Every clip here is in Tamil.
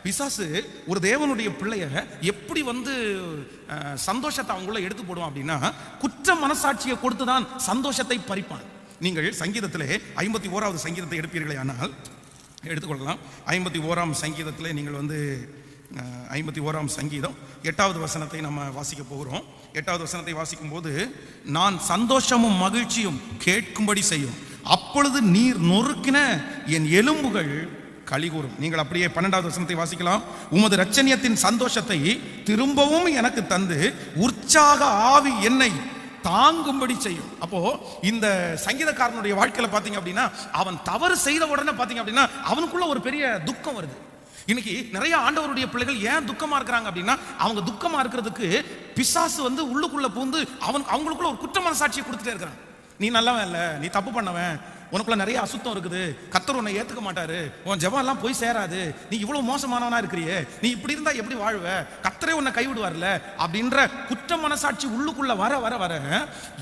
பிசாசு ஒரு தேவனுடைய பிள்ளைய எப்படி சந்தோஷத்தை அவங்கள எடுத்து போடுவான் அப்படின்னா, குற்ற மனசாட்சியை கொடுத்துதான் சந்தோஷத்தை பறிப்பான். நீங்கள் சங்கீதத்திலே 51வது சங்கீதத்தை எடுப்பீர்களே ஆனால் எடுத்துக்கொள்ளலாம். 51ஆம் சங்கீதத்திலே நீங்கள் 51ஆம் சங்கீதம் 8வது வசனத்தை நம்ம வாசிக்க போகிறோம். 8வது வசனத்தை வாசிக்கும் போது, நான் சந்தோஷமும் மகிழ்ச்சியும் கேட்கும்படி செய்யும், அப்பொழுது நீர் நொறுக்கின என் எலும்புகள் களிகூறும். நீங்கள் அப்படியே 12வது வசனத்தை வாசிக்கலாம். உமது இரட்சணியத்தின் சந்தோஷத்தை திரும்பவும் எனக்கு தந்து உற்சாக ஆவி என்னை தாங்கும்படி செய்யும். அப்போ இந்த சங்கீதக்காரனுடைய வாழ்க்கையில பாத்தீங்க அப்படின்னா, அவன் தவறு செய்த உடனே பாத்தீங்க அப்படின்னா அவனுக்குள்ள ஒரு பெரிய துக்கம் வருது. இன்னைக்கு நிறைய ஆண்டவருடைய பிள்ளைகள் ஏன் துக்கமா இருக்கிறாங்க அப்படின்னா, அவங்க துக்கமா இருக்கிறதுக்கு பிசாசு உள்ளுக்குள்ள பூந்து அவங்களுக்குள்ள ஒரு குற்ற மனசாட்சியை கொடுத்துட்டே இருக்கிறான். நீ நல்லவன் இல்ல, நீ தப்பு பண்ணவன், உனக்குள்ள நிறைய அசுத்தம் இருக்குது, கர்த்தர் உன்னை ஏத்துக்க மாட்டாரு, உன் ஜெபம் எல்லாம் போய் சேராது, நீ இவ்வளவு மோசமானவனா இருக்கிறியே, நீ இப்படி இருந்தா எப்படி வாழ்வ, கர்த்தரே உன்னை கைவிடுவார்ல அப்படின்ற குற்ற மனசாட்சி உள்ளுக்குள்ள வர வர வர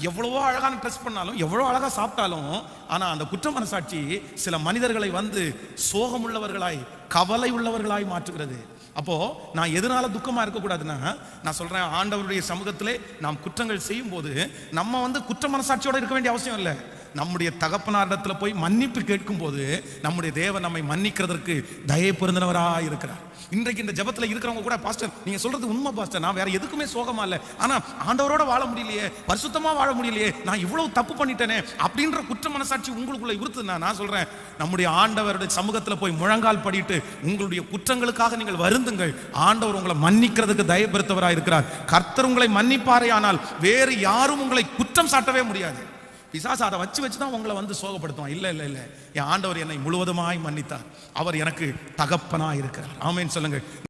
எவ்வளவோ அழகான ட்ரெஸ் பண்ணாலும், எவ்வளவு அழகா சாப்பிட்டாலும், ஆனா அந்த குற்ற மனசாட்சி சில மனிதர்களை சோகம் உள்ளவர்களாய், கவலை உள்ளவர்களாய் மாற்றுகிறது. அப்போ நான் எதனால துக்கமா இருக்க கூடாதுன்னா, நான் சொல்றேன், ஆண்டவருடைய சமூகத்திலே நாம் குற்றங்கள் செய்யும் போது நம்ம குற்ற மனசாட்சியோட இருக்க வேண்டிய அவசியம் இல்லை. நம்முடைய தகப்பனாரிடத்துல போய் மன்னிப்பு கேட்கும் போது நம்முடைய தேவன் நம்மை மன்னிக்கிறதற்கு தயை பொருந்தினவராக இருக்கிறார். இன்றைக்கு இந்த ஜெபத்துல இருக்கிறவங்க கூட, பாஸ்டர் நீங்க சொல்றது உண்மை பாஸ்டர், நான் வேற எதுக்குமே சோகமா இல்லை, ஆனா ஆண்டவரோட வாழ முடியலையே, பரிசுத்தமா வாழ முடியலையே, நான் இவ்வளவு தப்பு பண்ணிட்டேனே அப்படின்ற குற்ற மனசாட்சி உங்களுக்குள்ள இருக்குதுன்னா, நான் சொல்றேன், நம்முடைய ஆண்டவருடைய சமூகத்துல போய் முழங்கால் படிட்டு உங்களுடைய குற்றங்களுக்காக நீங்கள் வருந்துங்கள். ஆண்டவர் உங்களை மன்னிக்கிறதுக்கு தயை பெருத்தவராக இருக்கிறார். கர்த்தர் உங்களை மன்னிப்பாரே, ஆனால் வேறு யாரும் உங்களை குற்றம் சாட்டவே முடியாது. பிசாசு அதை வச்சுதான் உங்களை சோகப்படுத்துவான். இல்ல இல்ல இல்ல, என் ஆண்டவர் என்னை முழுவதுமாய் மன்னித்தார், அவர் எனக்கு தகப்பனாய் இருக்கிறார். ஆமென் சொல்லுங்க.